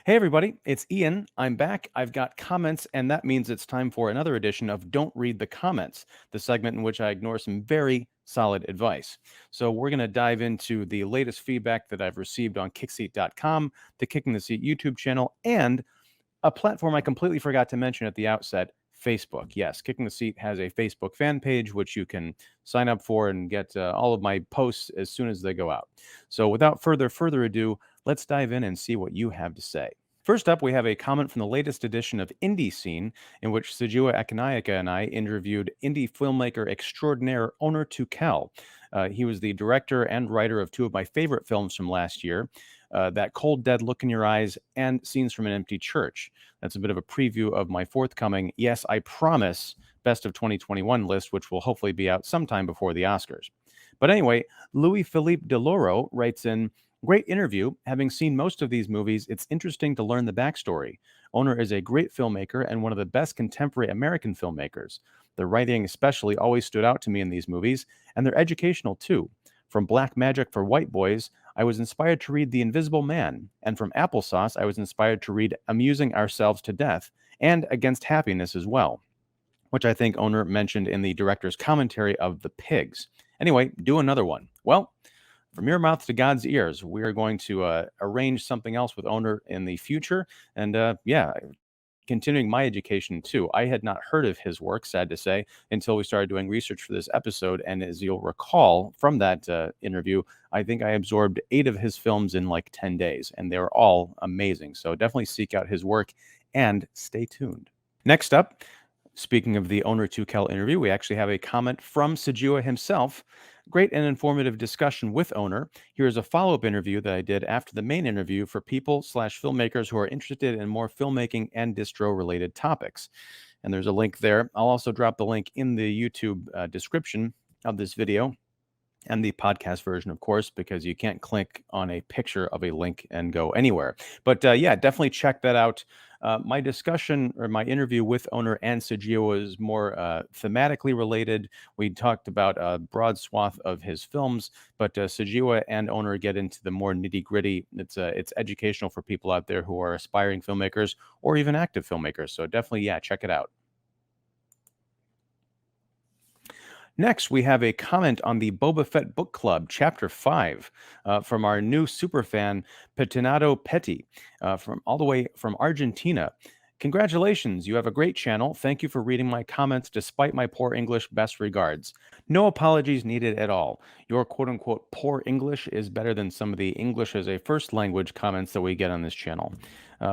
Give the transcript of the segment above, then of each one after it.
Hey, everybody, it's Ian. I'm back. I've got comments, and that means it's time for another edition of Don't Read the Comments, the segment in which I ignore some very solid advice. So, we're going to dive into the latest feedback that I've received on kickseat.com, the Kicking the Seat YouTube channel, and a platform I completely forgot to mention at the outset. Facebook. Yes, Kicking the Seat has a Facebook fan page, which you can sign up for and get all of my posts as soon as they go out. So, without further ado, let's dive in and see what you have to say. First up, we have a comment from the latest edition of IndieSeen, in which Sejua Akanayaka and I interviewed indie filmmaker extraordinaire Onur Tukel. He was the director and writer of two of my favorite films from last year, That Cold Dead Look in Your Eyes and Scenes from an Empty Church. That's a bit of a preview of my forthcoming Yes, I Promise Best of 2021 list, which will hopefully be out sometime before the Oscars. But anyway, Louis Philippe Deloro writes in, great interview. Having seen most of these movies, it's interesting to learn the backstory. Onur is a great filmmaker and one of the best contemporary American filmmakers. The writing, especially, always stood out to me in these movies, and they're educational too. From Black Magic for White Boys, I was inspired to read The Invisible Man, and from Applesauce, I was inspired to read Amusing Ourselves to Death and Against Happiness as well, which I think Onur mentioned in the director's commentary of The Pigs. Anyway, do another one. Well, from your mouth to God's ears, we are going to arrange something else with Onur in the future. And yeah, continuing my education too. I had not heard of his work, sad to say, until we started doing research for this episode. And as you'll recall from that interview, I think I absorbed 8 of his films in like 10 days, and they were all amazing. So definitely seek out his work and stay tuned. Next up, speaking of the Onur Tukel interview, we actually have a comment from Sejua himself. Great and informative discussion with Onur. Here's a follow-up interview that I did after the main interview for people/filmmakers who are interested in more filmmaking and distro-related topics. And there's a link there. I'll also drop the link in the YouTube description of this video and the podcast version, of course, because you can't click on a picture of a link and go anywhere. But yeah, definitely check that out. My discussion or my interview with Onur and Sejua was more thematically related. We talked about a broad swath of his films, but Sejua and Onur get into the more nitty gritty. It's educational for people out there who are aspiring filmmakers or even active filmmakers. So definitely, yeah, check it out. Next, we have a comment on the Boba Fett Book Club, Chapter 5, from our new superfan, Petinado Petty, from all the way from Argentina. Congratulations, you have a great channel. Thank you for reading my comments despite my poor English. Best regards. No apologies needed at all. Your quote unquote poor English is better than some of the English as a first language comments that we get on this channel.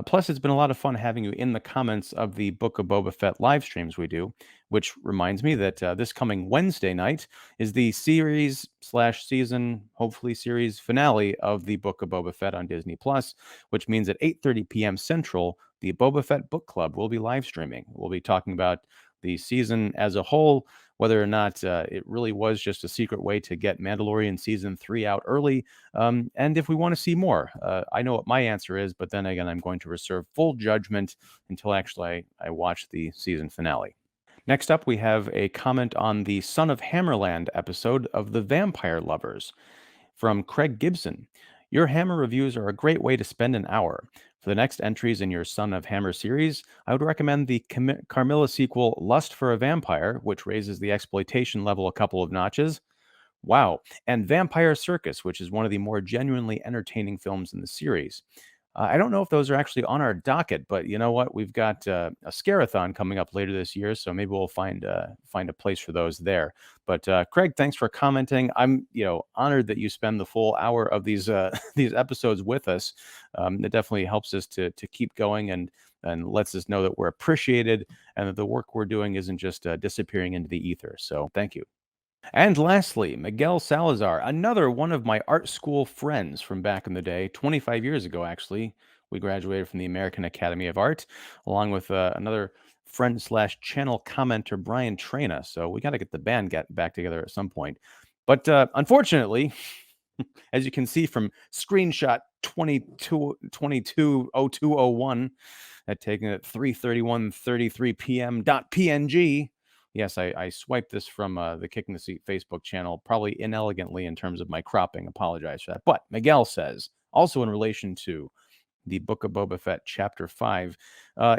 Plus, it's been a lot of fun having you in the comments of the Book of Boba Fett live streams we do, which reminds me that this coming Wednesday night is the series/season, hopefully series finale of the Book of Boba Fett on Disney Plus, which means at 8:30 p.m. Central, the Boba Fett Book Club will be live streaming. We'll be talking about the season as a whole, whether or not it really was just a secret way to get Mandalorian season 3 out early, and if we want to see more. I know what my answer is, but then again, I'm going to reserve full judgment until actually I watch the season finale. Next up, we have a comment on the Son of Hammerland episode of The Vampire Lovers from Craig Gibson. Your Hammer reviews are a great way to spend an hour. For the next entries in your Son of Hammer series, I would recommend the Carmilla sequel Lust for a Vampire, which raises the exploitation level a couple of notches. Wow. And Vampire Circus, which is one of the more genuinely entertaining films in the series. I don't know if those are actually on our docket, but you know what? We've got a scarathon coming up later this year, so maybe we'll find a place for those there. But Craig, thanks for commenting. I'm honored that you spend the full hour of these these episodes with us. It definitely helps us to keep going and lets us know that we're appreciated and that the work we're doing isn't just disappearing into the ether. So thank you. And lastly, Miguel Salazar, another one of my art school friends from back in the day, 25 years ago, actually. We graduated from the American Academy of Art, along with another friend/channel commenter, Brian Traina. So we got to get the band back together at some point. But unfortunately, as you can see from screenshot 220201, taken at 3:31:33 p.m. .png. Yes, I swiped this from the Kicking the Seat Facebook channel, probably inelegantly in terms of my cropping. Apologize for that. But Miguel says, also in relation to the Book of Boba Fett, Chapter 5,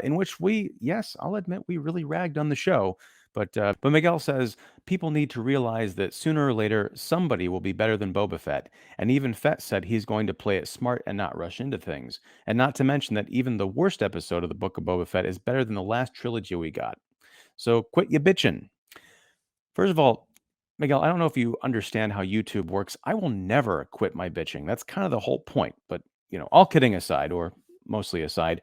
in which yes, I'll admit we really ragged on the show. But Miguel says people need to realize that sooner or later somebody will be better than Boba Fett. And even Fett said he's going to play it smart and not rush into things. And not to mention that even the worst episode of the Book of Boba Fett is better than the last trilogy we got. So quit your bitching. First of all, Miguel, I don't know if you understand how YouTube works. I will never quit my bitching. That's kind of the whole point. But, all kidding aside, or mostly aside,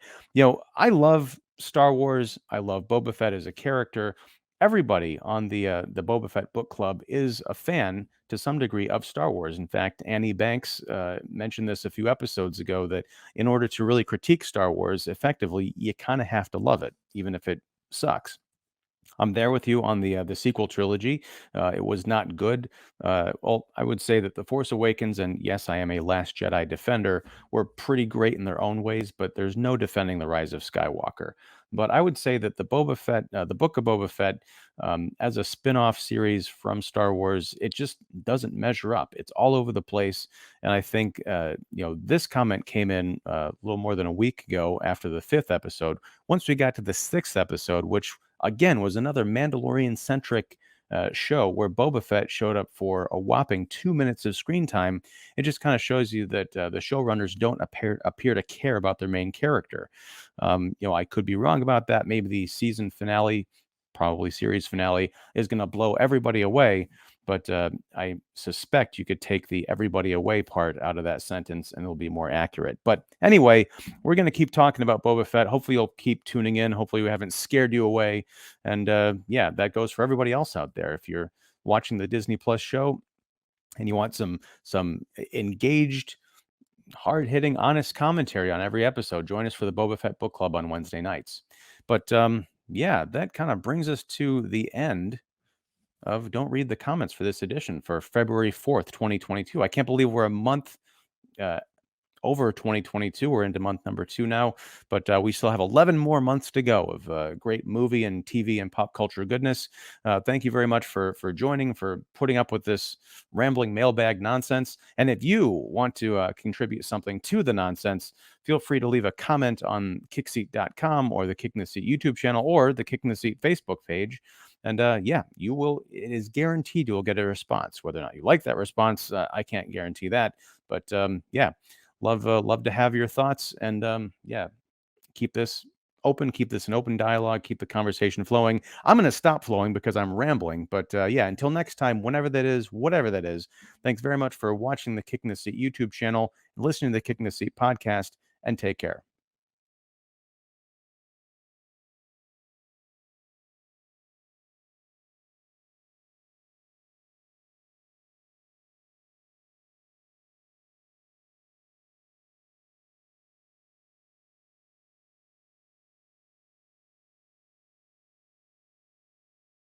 I love Star Wars. I love Boba Fett as a character. Everybody on the Boba Fett book club is a fan to some degree of Star Wars. In fact, Annie Banks mentioned this a few episodes ago that in order to really critique Star Wars effectively, you kind of have to love it, even if it sucks. I'm there with you on the sequel trilogy. It was not good. Well, I would say that The Force Awakens and yes, I am a Last Jedi defender were pretty great in their own ways, but there's no defending the Rise of Skywalker. But I would say that the Book of Boba Fett, as a spin-off series from Star Wars, it just doesn't measure up. It's all over the place, and I think this comment came in a little more than a week ago after the 5th episode. Once we got to the 6th episode, which again was another Mandalorian centric show where Boba Fett showed up for a whopping 2 minutes of screen time. It just kind of shows you that the showrunners don't appear to care about their main character. I could be wrong about that. Maybe the season finale, probably series finale, is going to blow everybody away. But I suspect you could take the everybody away part out of that sentence and it'll be more accurate. But anyway, we're going to keep talking about Boba Fett. Hopefully you'll keep tuning in. Hopefully we haven't scared you away. And that goes for everybody else out there. If you're watching the Disney Plus show and you want some engaged, hard-hitting, honest commentary on every episode, join us for the Boba Fett Book Club on Wednesday nights. But that kind of brings us to the end of Don't Read the Comments for this edition for February 4th, 2022. I can't believe we're a month over 2022. We're into month number 2 now, but we still have 11 more months to go of great movie and TV and pop culture goodness. Thank you very much for joining, for putting up with this rambling mailbag nonsense. And if you want to contribute something to the nonsense, feel free to leave a comment on kickseat.com or the Kick in the Seat YouTube channel or the Kick in the Seat Facebook page. And you will, it is guaranteed you will get a response. Whether or not you like that response, I can't guarantee that. But love to have your thoughts. And keep this open, keep this an open dialogue, keep the conversation flowing. I'm going to stop flowing because I'm rambling. But until next time, whenever that is, whatever that is, thanks very much for watching the Kick in the Seat YouTube channel, listening to the Kick in the Seat podcast, and take care.